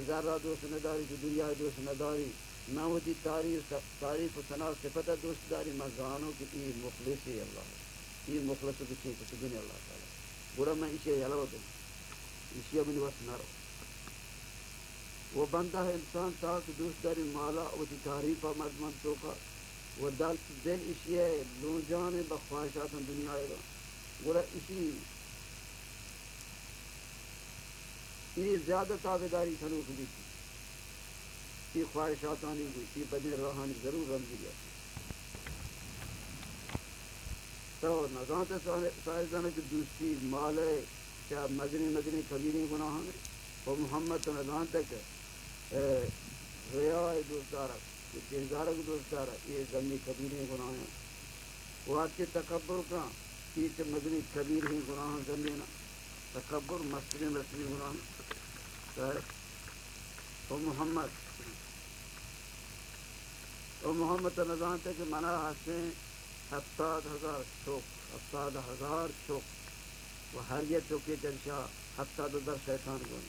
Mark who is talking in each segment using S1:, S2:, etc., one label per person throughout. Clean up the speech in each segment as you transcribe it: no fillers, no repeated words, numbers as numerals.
S1: ذرہ دوست نداری تو دنیا دوست نداری نہ ہوتی تعریف و ثنا صفت دوست داری میں زانوں کہ یہ مخلص ہے اللہ یہ مخلص کی چیز کچھ بھی نہیں اللہ تعالیٰ برا میں اسے یلو دوں اسے اپنی وقت نہ رہو وہ بندہ ہے انسان تاکہ دوست داری مالا ہوتی تعریف مرد منتوں کا وہ دل اسے لون جانے بخواہشات دنیا آئے گا برا اسی یہ زیادہ تابعداری سنو کی تھی یہ خواہشات آنی ہوئی یہ بدن روحانی ضرور رنگ دیا تو نظام سائزانہ کی دوسری مال ہے کیا مدنی کبیری گناہ ہیں وہ محمد تو نظام تک ریا دوستدارہ یہ کردارہ کی دوستدارہ یہ زمینی کبیری گناہ ہیں وہ آپ کے تکبر کا یہ مدنی کبیر ہی گناہ زمینہ تکبر مسلم گناہ وہ محمد تو نظام تک منع حسین 70,000 چوک 70,000 چوک وہ ہر یہ چوکی چنشا 70 در شیطان گوئی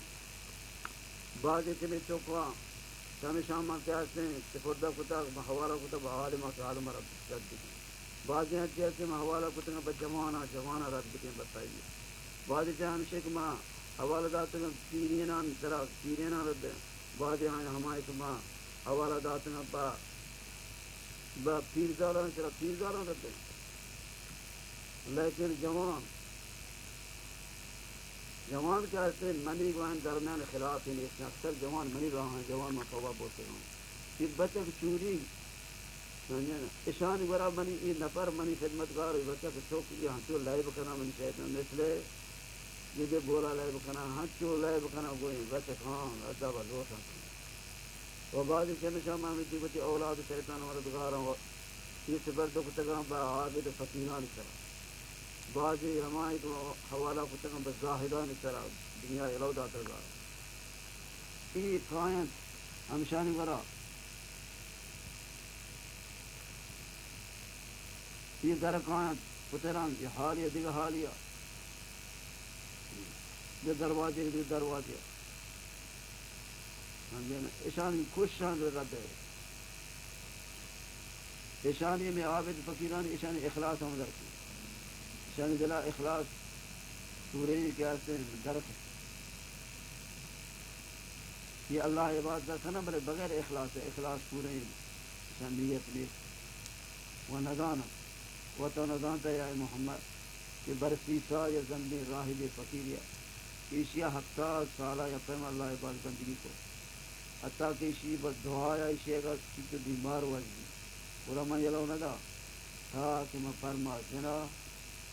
S1: بعض اتنے چوکواں شام ماں کے آتے ہیں سفردہ کتا حوالہ کتا بحال ماں کے عالم رب رد دیتے بعض یہاں کے آتے ہیں حوالہ کتا بجمانہ رد دیتے بتائیے بعض یہاں ہمشہ کہ ماں حوالہ داتے ہیں پیرینہ رد دیں بعض یہاں ہمائے کہ ماں حوالہ داتے ہیں با پیرزاران چرا پیرزاران رد دیں لیکن جوان کیا ہے منی گوان درمیان خلاف ہی نہیں اس میں اکثر جوان منی رہا ہیں جوان میں قوہ بولتے ہیں یہ بچک چوری اشان گورا منی یہ نفر منی خدمتگار بچک چوک یہ ہنچو لائے بکنا منی شیطان مثلے یہ دے بولا لائے بکنا ہنچو لائے بکنا گوئی بچک ہاں ادھا بلوٹا وہ بعض شنشان میں ہمیں بچے اولاد شیطان وردگاروں یہ سبردوں کو تگاں با عابد فقیران کرا بعضی ہمارے کو حوالہ کو تگاں با زاہدان کرا دنیا علودہ تگار یہ کائنت ہمشانی ورا یہ در کائنت پتران یہ حالیہ دیگا حالیہ یہ دروازے دیگا دروازے اشانی خوش شان رد ہے اشانی میں عابد فقیران اشانی اخلاص ہم در کی اشانی دلا اخلاص سورہ کیا سے درک یہ اللہ عبادت کرنا بلے بغیر اخلاص ہے اخلاص پورے اشان نیت بھی و نظانا و تو نظانتا یا محمد کہ برسی سا یا زنبی راہب فقیریہ ایشیا 70 سالہ یا قیم اللہ عبادت بندگی کو حتیٰ کہ اسی بس دعایا اسی اگر کسی بیمار وزنی پورا میں یلو ندا تاکہ میں فرما جنا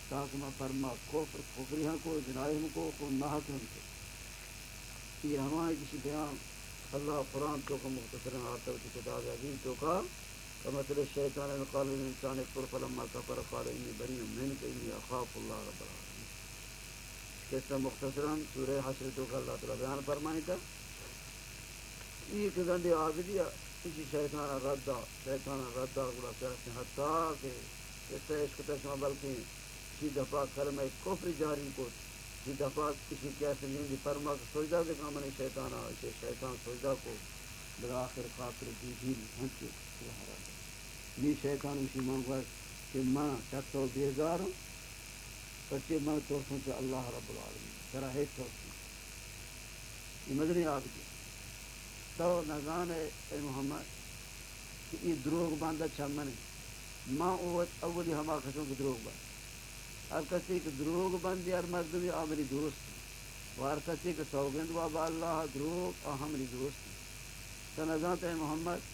S1: تاکہ میں فرما کفریاں کو جنائم کو ناحکم کو یہ ہمارے کسی بیان اللہ قرآن تو کا مختصراً آتا ہے کہ کتاب عظیم تو کا مثل الشیطان قال الانسان اکفر فلما کفر قال انی بری منک انی اخاف اللہ رب العالمین اس سے مختصراً سورہ حشر تو کا اللہ تعالیٰ بیان فرمائے تھا یہ کہ گندے عابدیہ اسی شیطان ردا گڑا کرتے ہیں حتیٰ کہ اس سے عشق تشمہ بلکہ اسی دفعہ کلمہ کفر جاری کو اسی دفعہ کسی کیسے نہیں دی فرما کہ سجدہ کے کام نہیں شیطان اسے شیطان سجدہ کو بالآخر خاطر دی ہنچے یہ شیطان اسی مانگا کہ ماں شخص و بیزار ہوں بچے ماں توفوں سے اللہ رب العالمین ترا ہے توفی یہ مدنی عابدی تو نظام ہے محمد کہ یہ دروغ باندھا چمن ماں اولی ہما قسم کی دروغ باندھ ہر کسی کے دروغ باندھی ہر مردمی آمری درست و ہر کسی کے سوگند بابا اللہ دروغ اور ہمری درست تو نظام ہے محمد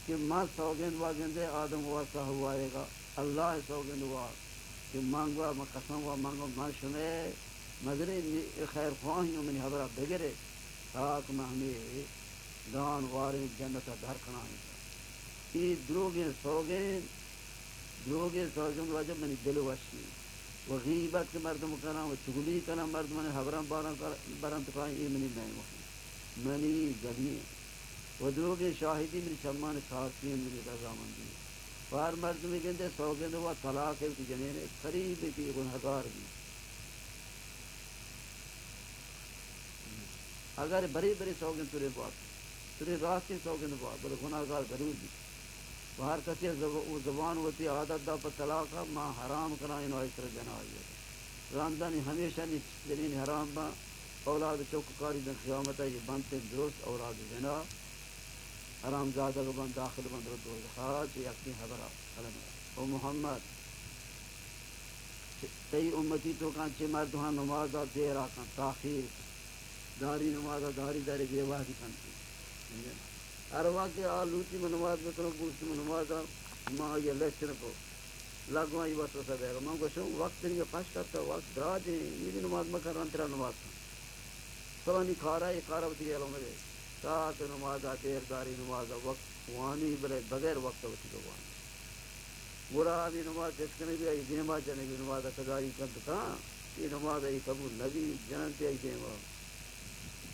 S1: کہ ماں سوگند واگندے آدم ہوا سا ہوا آئے گا اللہ سوگند ہوا کہ مانگوا میں قسم ہوا مانگو ماں شمے مدری خیر خواہیوں میں حبرہ بگرے تاک میں ہمیں دان واری جنت درکنا ہے یہ دروغیں سوگیں وجب منی دل وشی و غیبت کے مردم کرنا و چگلی کرنا مرد منی حبرم برند کھائیں یہ منی نہیں وقت منی گلی و دروغیں شاہدی منی شمان ساتھی منی رضامندی بار مرد میں کہتے سوگند ہوا طلاق ہے کہ جنین قریب کی گنہگار بھی اگر بری بری سوگن تری بات تری راستی سوگن بات بل گناہگار ضرور دی ہر کسی زبان ہوتی عادت دا پر طلاق ماں حرام کرائیں اور اس طرح جنا آئیے راندانی ہمیشہ نہیں حرام با اولاد چوک کاری دن قیامت ہے یہ بنتے درست اولاد جنا حرام زادہ کو بند داخل بند رد ہو خاص یقین حبرہ او محمد تی امتی تو کان چھ مردوہاں نمازہ دیر آکان تاخیر داری نمازہ داری داری بیواہی کنتی ہر واقعی آلوتی میں نماز بکنو پوچھتی میں نمازہ ماں یہ لیکشن کو لگوائی وقت ہو سکے گا ماں کو شو وقت نہیں پاش کرتا وقت دراج ہے یہ بھی نماز مکر رانترا نماز کا سوانی کھارا ہے کھارا ہوتی گیا مجھے ساتھ نمازہ دیر داری نمازہ وقت وانی بلے بغیر وقت ہوتی گا وانی برا آدھی نماز جسکنے بھی آئی دیما جانے بھی نمازہ قضائی کند کہاں یہ نماز آئی قبول نبی جننتی آئی دیما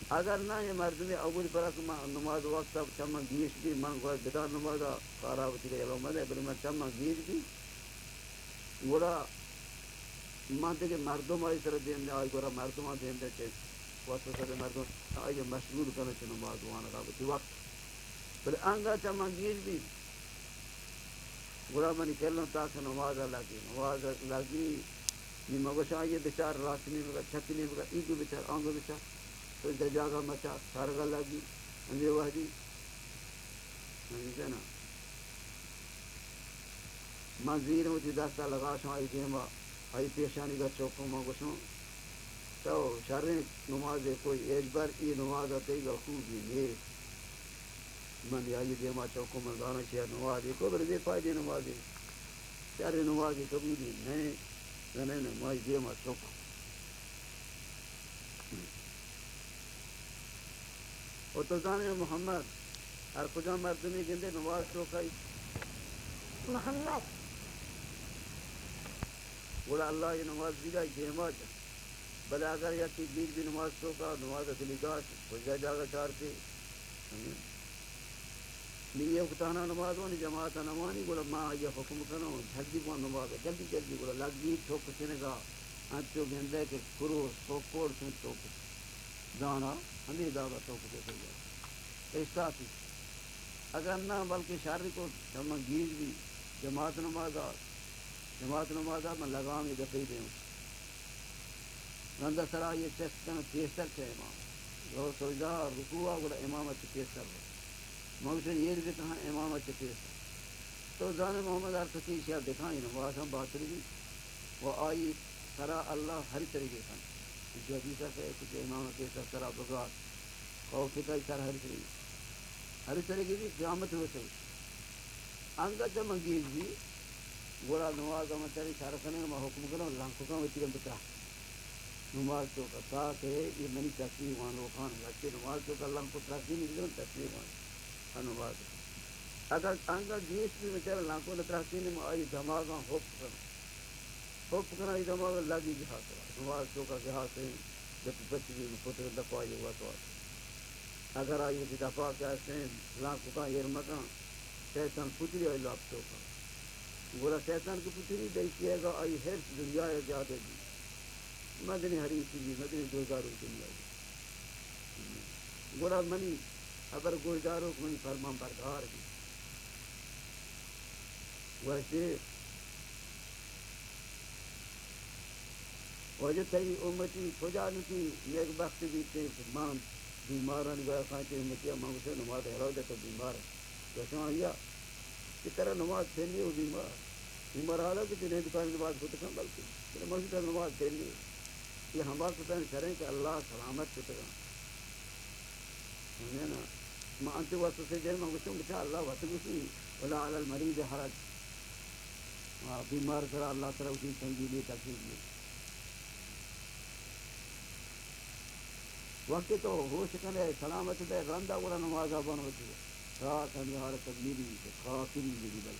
S1: اگر نہ یہ مرد میں اول پر نماز وقت اب چمن گیش بھی من کو بتا نماز کارا ہوتی گئی مدے بل میں چمن گیش بھی گوڑا مانتے کہ مردوں میں اس طرح دین دے آئی گوڑا مردوں میں دین دے چھے وقت سارے مردوں آئی مشغول کرنے چھے نماز وانا کا ہوتی وقت بل انگا چمن گیش بھی گوڑا منی کہلوں تاکہ نماز لگی نی مگوش آئیے بچار راسنی بگا چھتنی بگا ایگو بچار آنگو بچار تو در جاگا مچا سارگا لگی انجھے وحدی انجھے نا من زیر ہوتی دستا لگا شو آئی دیما آئی پیشانی کا چوکوں مگوشوں تو شرین نماز کوئی ایک بار ای نماز آتے گا خوبی نیک من آئی دیما چوکوں من گانا چاہیے نمازی کو بردے فائدے نمازی شرین نمازی قبولی نہیں نہیں مائی دیما چوکوں اور تو جانے محمد ہر کجا مردمی گندے نواز چوکائی محمد بولا اللہ یہ نماز دیگائی دیما جا بلے اگر یکی بیل بھی نماز چوکا نماز اکلی گاش کجا جاگا چارتے لیے اکتانا نماز وانی جماعت نمانی بولا ماں یہ حکم کنو جلدی کو نماز جلدی جلدی بولا لگی ٹھوک چنے گا انچو گندے کے کرو سوکوڑ سن ٹوک دانا ہمیں دادا ٹوک دے گا ایسا تھی اگر نہ بلکہ شہری کو چمن گیز بھی جماعت نمازہ میں لگام یہ دفعی دیں رندہ سرا یہ چستن پیستر چھے امام جو سجدہ رکوع گوڑا امامت پیستر ہو مگر یہ بھی کہاں امامت پیستر تو زان محمد کسی شیعہ دکھائیں نماز ہم باتری بھی وہ آئی سرا اللہ ہری طریقے کھائیں جو حدیثہ سے کچھ امامت پیستر سرا بگار خوف کا سر ہری طریقے بھی قیامت ہو سکتی انگا چمنگیز بھی گوڑا نماز میں چلی شارکنے میں حکم کرو لانکو کا وچی گم بتا نماز تو کا ساتھ ہے یہ منی تصویر وان روخان ہے نماز تو کا لانکو تصویر نہیں کرو تصویر وان نماز اگر انگا گیس بھی بچارا لانکو تصویر میں آئی دماغاں ہوپ کرنا یہ دماغ لگی جہاز نماز تو کا جہاز ہے جب بچی بھی پتر دفاعی ہوا تو اگر آئی کہ دفاع کہتے ہیں لانکو کا یرمکان شیطان پتری آئی لابتوں کا گولا شیطان کی پتری دیکھئے گا آئی حرص دنیا ہے زیادہ دی مدنی حریفی بھی مدنی دوزاروں دنیا دی گولا منی اگر گوزاروں کو منی فرمان بردار بھی ویسے وجہ تھی امتی خجان کی نیک بخت بھی تھے مان بیماران گیا خانچے امتیاں مانگ سے نماز حرو دے تو بیمار ہے کیسا آیا کہ طرح نماز پھیلی ہو بیمار حالا کہ تنہیں دکھائی نماز کو تکھا بلکہ تنہیں مرسی طرح نماز پھیلی یہ ہمارے سطح کریں کہ اللہ سلامت کو تکھا ہمیں نا میں انتے وقت سے جائے میں کچھوں بچا اللہ وقت کسی ولا علی المریض حرج بیمار کرا اللہ طرح اسی تنگیلی تکلیف لی وقت تو ہوش کرے سلامت دے رندہ گولا نماز آبان ہوتی ہے رات ہمیں حالت تبلیلی سے خاکری بھی بل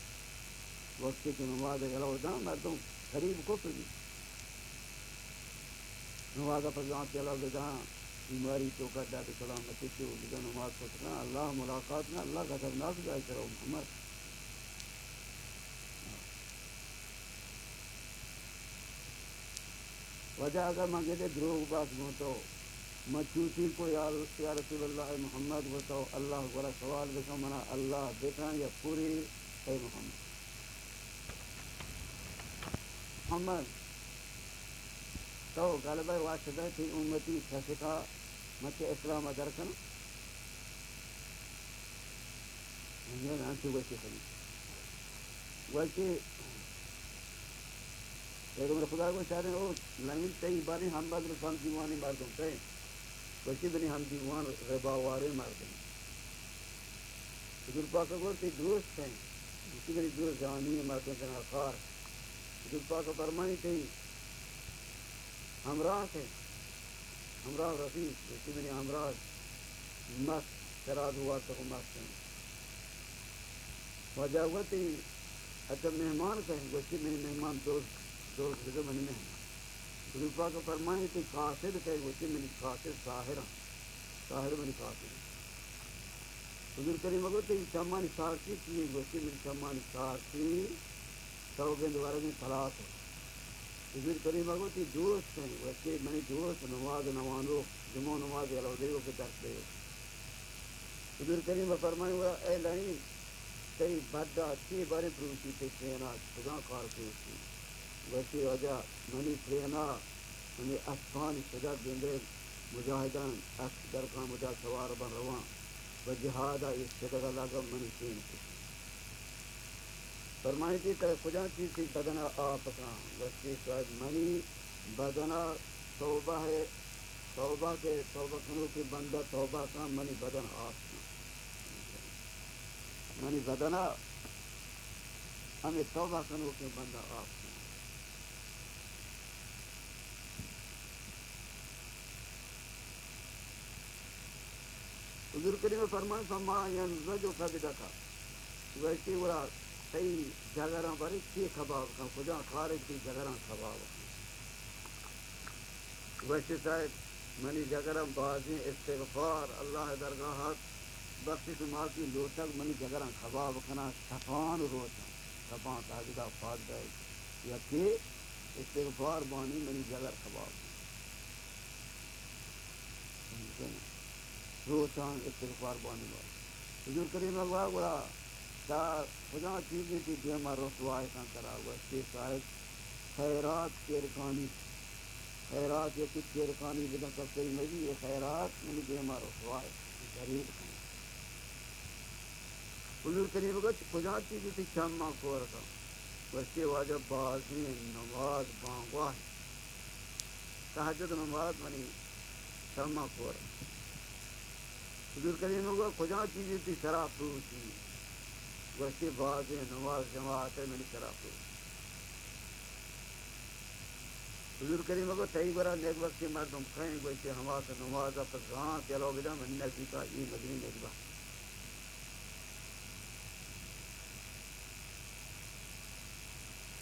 S1: وقت کی نماز گلو دا مردوں قریب کفر بھی نماز پر جانت کے علاوہ دا بیماری تو کرتا کہ سلامتی سے ہوگی نماز پڑھنا اللہ ملاقات میں اللہ کا خطرناک جائے کرو محمد وجہ اگر مانگے دے دروگ باس گو تو مچوتی کو یا رسول اللہ محمد بتاؤ اللہ برا سوال بکا منا اللہ دیکھا یا پوری اے محمد تو غالبا واسطہ تھی امتی فسقہ مچ اسلام ادرکن یہ نانسی وچی خلی وچی پیغمبر خدا کو چاہتے ہیں وہ لائن تی بانی ہم بعد رسان دیوانی مردم تے وچی بنی ہم دیوان ربا وارے مردم حضور پاک کو تی دوست ہیں وچی بنی دوست جانی مردم جنا خار حضور پاک فرمائی تی ہمراہ تھے ہمراہ رفیق وچی بنی ہمراہ مست شراب ہوا تو مست ہیں وجاوتی اچھا مہمان کہیں وچی بنی مہمان دوست بنی مہمان حضور پاک فرمائیں کہ قاصد کہیں وچی بنی قاصد ساحر بنی قاصد حضور کریم اگر تو چمانی سارسی کی وچی بنی چمانی سارسی سوگند ورگی طلاق حضور کریم اگر تو دوست ہیں وچی بنی دوست نماز نوانو جمع نماز علو دیو کے درس دیو حضور کریم فرمائیں اے لائن تی بدہ تی بارے پروسی تی سینا خدا کار پروسی ویسی وجہ منی پرینا منی اسفان صدا گندے مجاہدان اس درکان مجا سوار بن روان و جہادا اس صدقہ لگا منی سین کی فرمائی تھی کہ خدا چیزی بدنا آپ کان ویسی صاحب منی بدنا توبہ ہے توبہ کے توبہ کنو کی بندہ توبہ کان منی بدن آپ منی بدنا ہمیں توبہ کنو کے بندہ آپ حضور کریم فرمائے فما ینزجو فبدکا ویسی ورا تی جگران باری کی خباب کن خدا خارج کی جگران خباب ویسی صاحب منی جگران بازی استغفار اللہ درگاہات بخشش معافی لوٹک منی جگران خباب کنا شفان روچا شفان تاجدہ فاد دائی یا کہ استغفار بانی منی جگر خباب روچان استغفار بانی بانی حضور کریم اللہ گوڑا تا خدا چیزیں کی دیما رسوائی کان کرا ہوا اس صاحب خیرات کیرکانی خیرات یکی کیرکانی بدا کفری نبی یہ خیرات منی دیما رسوائی غریب کان حضور کریم اللہ خدا چیزیں کی شمع کورکا ویسے واجب بازی نماز بانگواہ تحجد نماز منی شمع کورکا حضور کریم اللہ خدا چیزیں تھی شراب پروچی ویسے بعض نماز جماعت ہے میں نے شراب پروچی حضور کریم اللہ تئی برا نیک وقت کے مردم کہیں ویسے ہمارا نماز پر گاں چلو بدا من نبی کا یہ مدنی نجبہ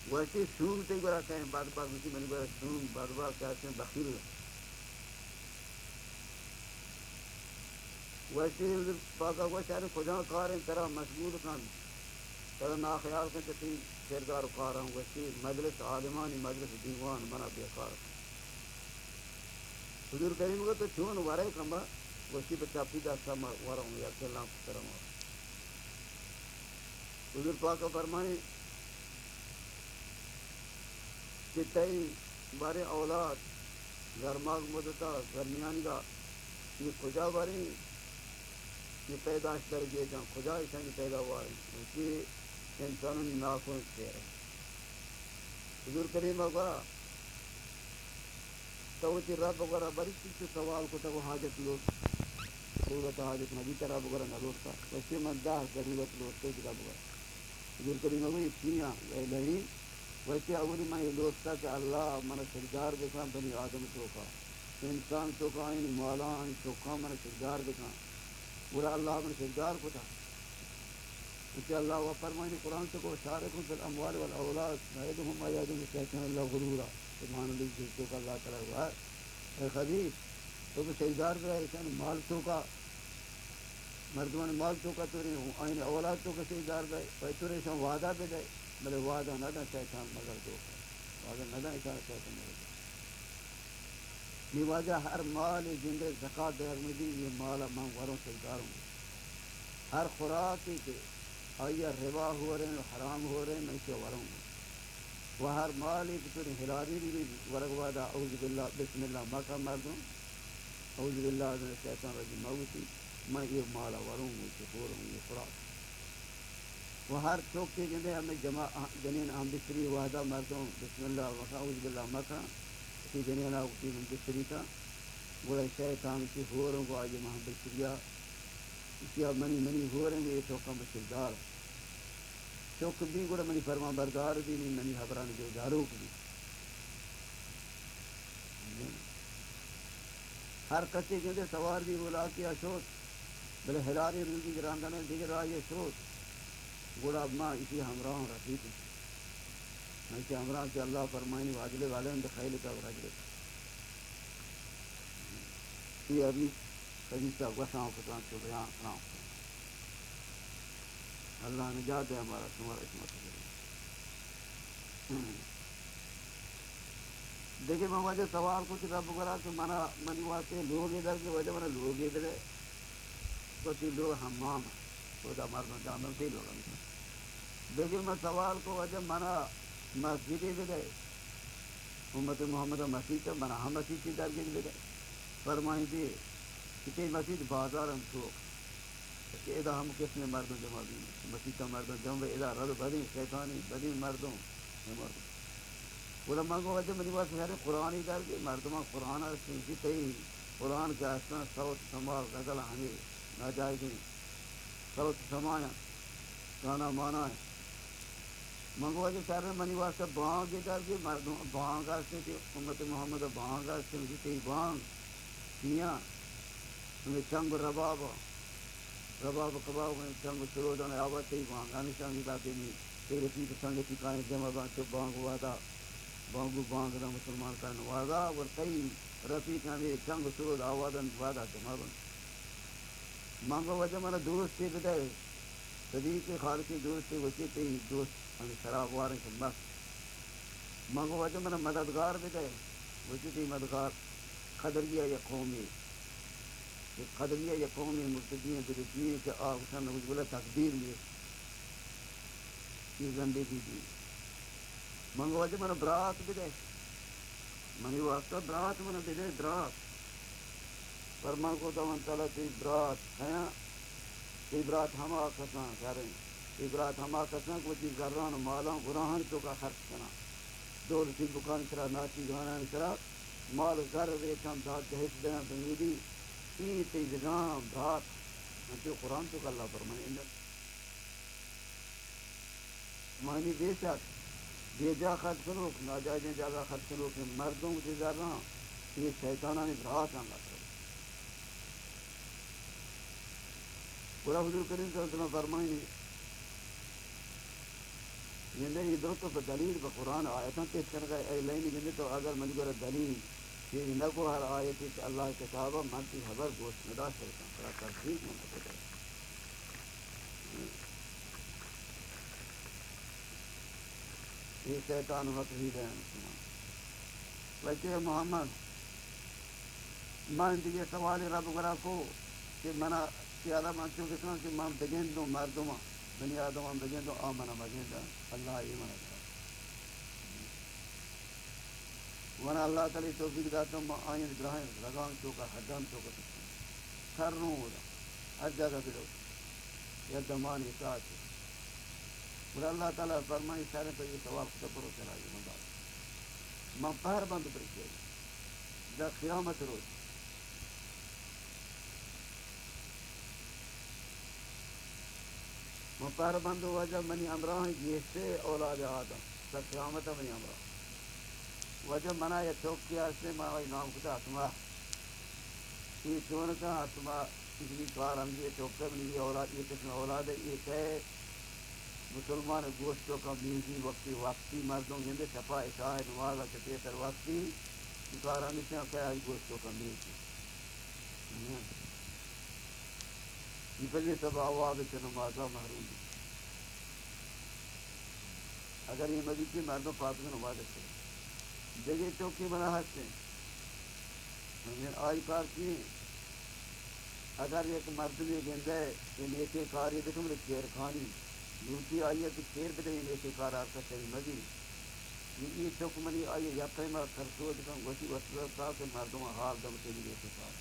S1: ویسے سوم تئی برا کہیں بعد بعد اسی میں نے برا سوم بعد بعد کہتے ہیں بخیل ویسے پاکا ہوا چاہتے خدا کاریں ترا مشغول کن ترا ناخیال کن چتی کردار کار ہوں ویسے مجلس عالمانی مجلس دیوان منا بیکار حضور کریم کو تو چون ورے کمبا ویسے بچہ پیدا سما ورہوں یا کلام کرم حضور پاکا فرمائے کہ تئی بارے اولاد گرماغ مدتا گرمیان گا یہ خدا بارے یہ پیداش کر گئے جہاں خدا اسانی پیدا ہوا ہے کیونکہ انسان ناخن سے ہے حضور کریم وغیرہ تو تی رب وغیرہ بڑی چیز سوال کو تو حاجت لوٹ ضرورت حاجت نبی کا رب وغیرہ نہ لوٹتا ویسے من داہ ضرورت لوٹتے جی رب وغیرہ حضور کریم وغیرہ یہ کیا لہی ویسے اولی میں یہ لوٹتا کہ اللہ من سردار دکھا بنی آدم چوکا انسان چوکا ان مولا چوکا من سردار دکھا پورا اللہ من سردار کو تھا اسے اللہ وہ فرمائنی قرآن سے کو شارکوں فی الاموال والاولاد نعیدہم ایادہم کہتے ہیں اللہ غرورا سبحان اللہ جس کا اللہ تعالیٰ ہوا ہے اے خدیث تو کہ سردار دے ایسان مال چوکا مردمان مال چوکا تو رہی ہوں آئین اولاد تو کہ سردار دے تو رہی شاہ وعدہ پہ دے بلے وعدہ نہ دا شیطان مگر دو وعدہ نہ دا ایسان شیطان مگر دو لہذا ہر مال جندے زکات در میں دی یہ مال من وروں سے داروں ہر خوراکی کے آیا ربا ہو رہے ہیں حرام ہو رہے ہیں میں سے وروں وہ ہر مال ایک تو ہلاری بھی ورغوادا اعوذ باللہ بسم اللہ مکہ مردوں اعوذ باللہ من الشیطان الرجیم موتی میں یہ مالا وروں گی شکور ہوں یہ خوراک وہ ہر چوک کے جندے ہمیں جمع جنین ہم بسری وحدہ مردوں بسم اللہ مکہ اعوذ باللہ مکہ اسی جنین آوتی من بسری کا گوڑا شیطان کی ہوروں کو آج مہم بسریا کیا منی ہو رہے ہیں یہ چوکا مسلدار چوک بھی گوڑا منی فرما بردار بھی نہیں منی حبران جو داروک بھی ہر کچے کے اندر سوار بھی بولا کیا شوت بلے ہلاری رنگی گراندنے دیگر آئیے شوت گوڑا ماں اسی ہمراہ رفیق میں کہ ہمراہ کہ اللہ فرمائنی واجلے والے اندر خیل کا ورجلے یہ ابھی حدیثہ وساؤں فتران کو بیان کراؤں اللہ نجات ہے ہمارا تمہارا عصمت ہے دیکھیں میں وجہ سوال کچھ رب کرا کہ منی واسطے لوگ ادھر کی وجہ میں لوگ ادھر کچھ لوگ حمام خدا مرنا جانوں سے لوگ دیکھیں میں سوال کو وجہ منا مسجد ادھر امت محمد مسیح منا ہم مسیح کی درگی ادھر فرمائیں دی کہ مسجد بازار ہم سوک کہ ادا ہم کس نے مردوں جمع دی مسیح کا مردوں جمع ادا رد بدی شیطانی بدی مردوں علماء کو وجہ منی بات ہے قرآن ادھر کے مردمہ قرآن سنجھتے ہی قرآن کے آسنا صوت سماع غزل ہمیں ناجائز نہیں صوت سمایا گانا مانا ہے منگو وجہ سارے منی بات سے بانگ ادھر کے مردوں بانگ آستے تھے امت محمد بانگ آستے سنجھتے ہی بانگ کیا ہمیں چنگ رباب کباب میں چنگ سرودن آوات ہی بانگ آنے چنگی باتیں نہیں تیرے پیٹ سنگتی کائیں جمع بانچو بانگ ہوا تھا بانگو بانگ دا مسلمان کرنے وادا اور کئی رفیق ہمیں چنگ سرود آوادن وادا جمع بند مانگو وجہ مانا دوستی بدائے صدیق خالقی دوستی وسیعتی دوست ہمیں شراب وارن کے مست مانگو وجہ مانا مددگار بدائے وسیعتی مددگار قدریہ یا قومی قدریہ یا قومی مرتدین درجین کے آغسان نوز بلا تقدیر لیے یہ زندگی دی منگو وجہ منا برات بدے منی واسطہ برات منا بدے برات فرمان کو تو تعالیٰ تی برات ہے تی برات ہما کسان کریں تی برات ہما کسان کو تی گران مالان گراہن تو کا خرچ کنا دور تی بکان سرا ناچی گانا سرا مال گر ریکم داد جہش دینا بنیدی تی تی جگام برات جو قرآن تو کا اللہ فرمائے معنی بے شک بے جا خرچ کرو ناجائز جگہ خرچ کرو کہ مردوں سے زیادہ یہ شیطانہ نے برات آنگا کرو پورا حضور کریم صلی اللہ علیہ وسلم فرمائیں یہ نہیں دوستوں پر دلیل پر قرآن آیتاں پیش کر گئے اے لینی جنہیں تو اگر مجبور دلیل یہ نکو ہر آیت کہ اللہ کتابہ منتی خبر گوشت مدا شیطان کرا ترخیق میں نکو جائے یہ شیطان وقت ہی رہے مسلمان ویسے محمد من دیگه سوال رب گرا کو کہ منا پیالا من چون کسنا کہ من بگین دو مردم بنی آدم بگین دو آمنا بگین دو اللہ ایمان کرا وانا اللہ تعالی توفیق داتا ہوں آئین گراہیں لگان چوکا حجام چوکا سر رون ہو رہا ہر جگہ پہ لوگ یا دمانی اطاعت ہے اور اللہ تعالیٰ فرمائی سارے پر یہ ثواب خطا پرو چلا یہ مندار من پہر بند پر کیا جا قیامت روز من پہر بند ہوا جب منی امراہ یہ سے اولاد آدم تک قیامت منی امراہ وجہ منا یہ چوک کیا اس نے ماں نام کتا اتما یہ چون کا اتما اتنی کار ہم یہ چوک کر لی اولاد یہ قسم اولاد ہے یہ کہ مسلمان گوشتوں کا میزی وقتی مردوں کے اندر چھپا عشاء نماز چپے تر وقتی کارانی سے کیا گوشتوں کا میزی یہ پہلے سب آواز سے نمازہ محروم ہے اگر یہ مزید کی مردوں پاس میں نماز کریں جگہ چوکی بنا ہستے آئی کار کی اگر ایک مرد بھی گندے یہ نیچے کاری دکھم رکھ چیر کھانی لوٹی آئیے تو چیر بدے نیچے کار آپ کا صحیح مزی یہ چوک منی آئیے یا پریمہ خرچو دکھم گوشی وصلت تھا کہ مردوں حال دم سے نیچے کار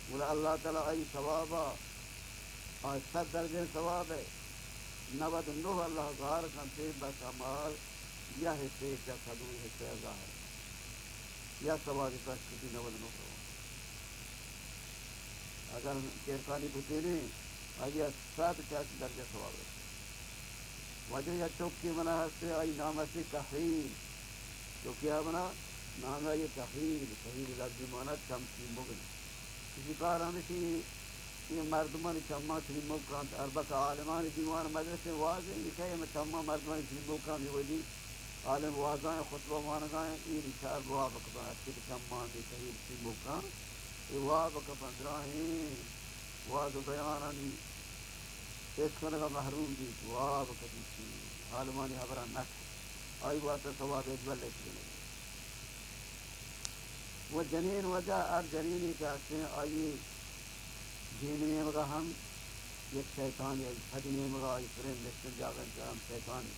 S1: بولا اللہ تعالیٰ آئی ثوابہ آج 7 درجے ثواب ہے 99 اللہ غار کرتے بس امال یا حصے یا صدوی حصے ظاہر یا ثواب کا کسی نول نو کرو اگر کیرکانی بتینے آئیے 7 درجے ثواب ہے وجہ یا چوک کی منا ہستے آئی نام سے تحریر تو کیا بنا نام ہے یہ تحریر لفظی مانا چمکی مغل کسی کار ہمیں تھی یہ مردمان چمہ تھی مکان اربک عالمان دیوان مدرسے واضح یہ کہ میں چمہ مردمان تھی مکان یہ عالم واضح خطبہ مانگائیں یہ چار بوا بکبان اچھی چمہ دی تحریر تھی مکان یہ وا بکبان دراہیں واضح بیانانی اس کا محروم دی وا بکبی تھی عالمانی حبران نکھ آئی واسطہ ثواب اجبال لیتی ہے وہ جنین وجہ اب جنینی کہتے ہیں آئیے جینی مگا ہم ایک شیطان ہے حجنی مگا آئی فرین لکھن جاگن جام شیطانی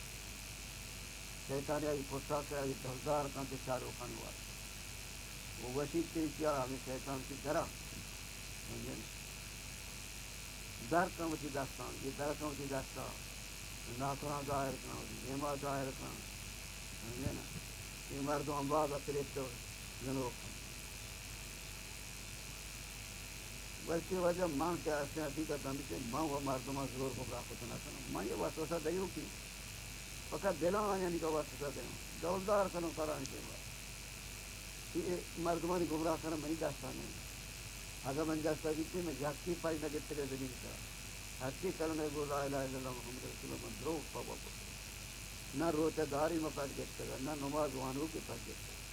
S1: آئی پرسا کر آئی 10,000 کا تشارو خان ہوا وہ وسیع تیز کیا ہمیں شیطان کی طرح در کا مجھے داستان یہ در کا مجھے داستان ناکران ظاہر کرنا ایما ظاہر کرنا یہ مردوں امباد اپریتو جنوب بلکہ وجہ ماں کیا اس نے حقیقت ہم سے ماں وہ مردمہ ضرور کو براخت نہ کرنا ماں یہ واسوسہ دیو کی فقط دلان یعنی کہ واسوسہ دیو دولدار کرنو قرآن کے بعد یہ مردمہ نے گمراہ کرنا منی داستان ہے اگر من داستان کیتی میں جاکی پائی نہ گتے رہے دلیل کا حقی کلمہ گو لا الہ الا اللہ محمد رسول اللہ من دروغ پاپا پا نہ روچہ داری میں پاس گتے گا نہ نماز وانو کے پاس گتے گا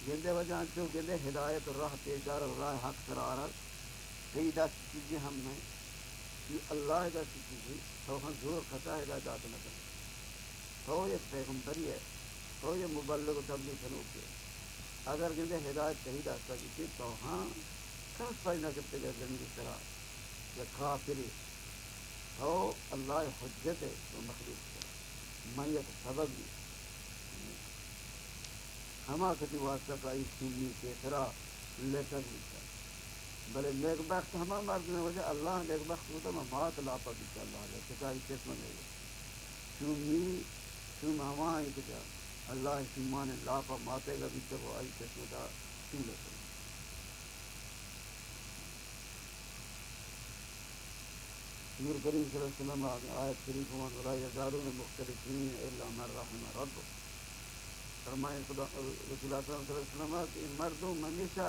S1: گندے وجہ انچو گندے ہدایت راہ تیجار راہ حق سرارت کئی دست چیزیں ہم نے کہ اللہ دست چیزیں تو ہم زور خطا ہدایت نہ کریں تو یہ پیغمبری ہے تو یہ مبلغ و تبلیغ سنوک ہے اگر گندے ہدایت صحیح داستہ کی تو ہاں کس پائی نہ کرتے گئے زمین اس طرح یا کافری تو اللہ حجت ہے تو مخلوق ہے میت سبب بھی ہما کتی واسطہ کا اس سنی کے طرح لیتر بھی ہے بلے نیک بخت ہما مرد میں وجہ اللہ نیک بخت ہوتا میں مات لاپا بیتا اللہ علیہ کتائی قسم میں چومی چوم ہما ہی کتا اللہ سمان لاپا ماتے گا بیتا وہ آئی قسم دا چون لیتا نور کریم صلی اللہ علیہ وسلم آیت شریف وان ولا یزارون مختلفین الا من رحم رب فرمائے خدا رسول اللہ صلی اللہ علیہ وسلم کہ مردوں ہمیشہ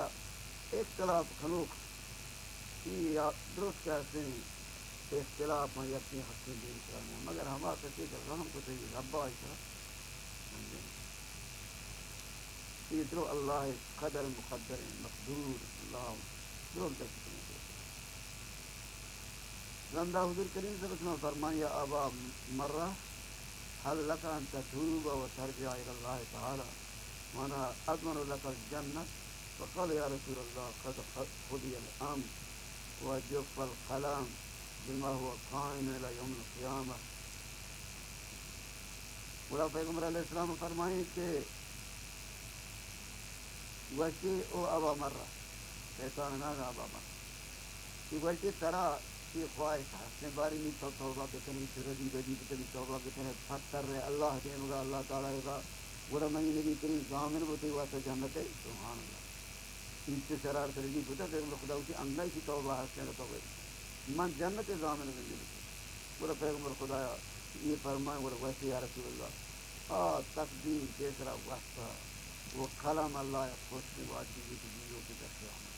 S1: اختلاف خلوق یہ درست کہتے ہیں اختلاف میں یقین حق سے دین کرنا مگر ہمارا کسی کا رحم کو چاہیے ربا ایسا یہ درو اللہ قدر مقدر مقدور اللہ درست کہتے ہیں زندہ حضور کریم صلی اللہ علیہ وسلم فرمائے یا ابا مرہ هل لك أن تتوب وترجع إلى الله تعالى وأنا أضمن لك الجنة فقال يا رسول الله قد قضي الأمر وجف القلم بما هو قائم إلى يوم القيامة ولا پیغمبر علیہ السلام فرمائیں کہ وشی او ابا مرہ شیطان نانا ابا مرہ کہ وشی ترا کی خواہش ہے باری نہیں تو توبہ کتنی سردی بدی کتنی توبہ کتنے پتھر رہے اللہ کے مگا اللہ تعالیٰ کا برا منی نبی کریم ضامن بوتے واسطہ جنت ہے سبحان اللہ ان سے شرار سردی بوتا کہ خدا کی انگائی کی توبہ ہے تو من جنت ضامن میں نہیں برا پیغمبر خدا یہ فرمائے برا ویسے یا رسول اللہ تقدیر تیسرا واسطہ وہ کلام اللہ خوش میں واجی کی چیزوں کی درخواست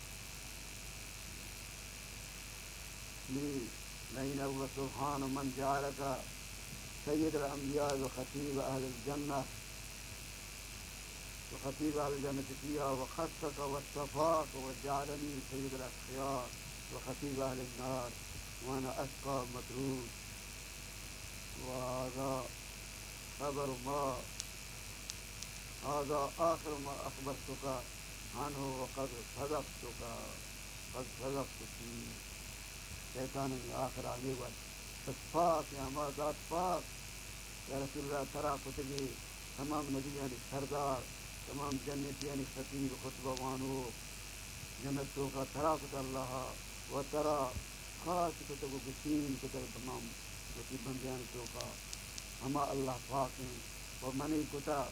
S1: لئن سبحان من جعلك سيد الأنبياء وخطيب أهل الجنة فيها وخصك واصطفاك وجعلني سيد الأخيار وخطيب أهل النار وأنا أشقى مطرود وهذا خبر ما هذا آخر ما أخبرتك عنه وقد صدقتك قد صدقت شیطان آخر آگے بڑھ بس پاک یا ذات پاک یا رسول اللہ ترا کتگی تمام نبی یعنی سردار تمام جنت یعنی خطیب خطبہ وانو جنتوں کا ترا کت اللہ و ترا خاص کتب گسین کتب تمام گسی بندیان تو کا ہما اللہ پاک ہیں و منی کتا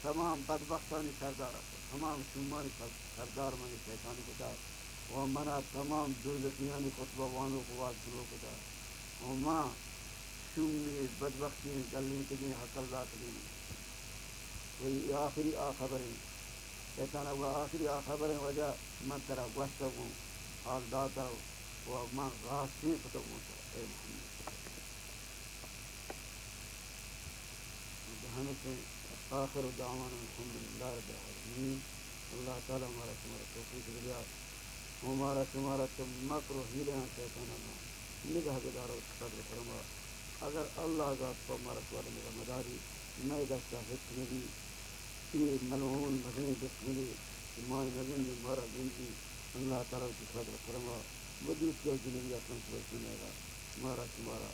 S1: تمام بدبختانی سردار تمام شمانی سردار منی شیطانی کتا و منا تمام دوزخیانی خطبہ وانو کو واز شروع کتا و ما شمی بدبختی گلی تگی حق اللہ تگی وہی آخری خبریں شیطان وہ آخری خبریں وجہ من ترا گوشتا ہوں حال داتا ہوں و من راستی کتا ہوں اے محمد ہمیں سے آخر دعوانا الحمدللہ رب العالمین اللہ تعالیٰ ہمارا تمہارا توفیق دیا ہمارا تمہارا تم مکر و ہیلے ہیں شیطانہ نگاہ گدارو قدر فرما اگر اللہ ذات کو ہمارا سوال میرا مداری نئے دستا حکم بھی یہ ملعون مدنی دسملی مائی نظم میں مارا زندگی اللہ تعالیٰ کی قدر فرما وجود کے زندگی اپنا سوال سنے گا ہمارا تمہارا